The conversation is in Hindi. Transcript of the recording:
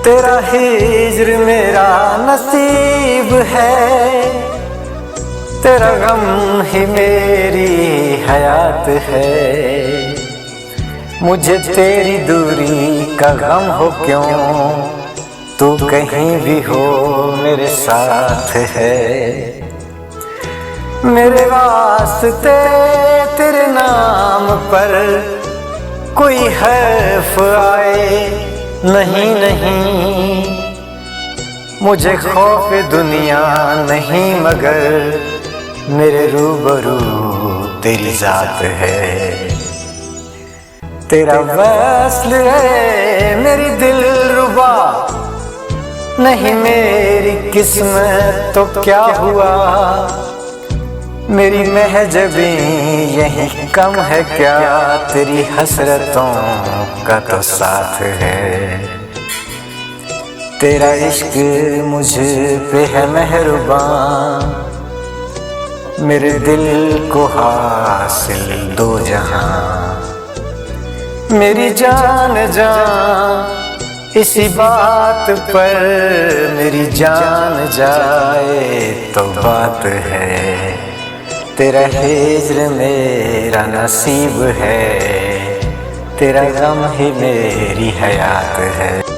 तेरा हिज्र मेरा नसीब है, तेरा गम ही मेरी हयात है। मुझे तेरी दूरी का गम हो क्यों, तू कहीं भी हो मेरे साथ है। मेरे वास्ते तेरे नाम पर कोई हर्फ आए नहीं नहीं, मुझे खौफ दुनिया नहीं मगर मेरे रूबरू तेरी जात है। तेरा वस्ल है मेरी दिलरुबा, नहीं मेरी किस्मत तो क्या हुआ। मेरी महजबी यही कम है क्या, तेरी हसरतों का तो साथ है। तेरा इश्क मुझ पे है मेहरबान, मेरे दिल को हासिल दो जहां। मेरी जान जान इसी बात पर, मेरी जान जाए तो बात है। तेरा हिज्र मेरा नसीब है, तेरा गम ही मेरी हयात है।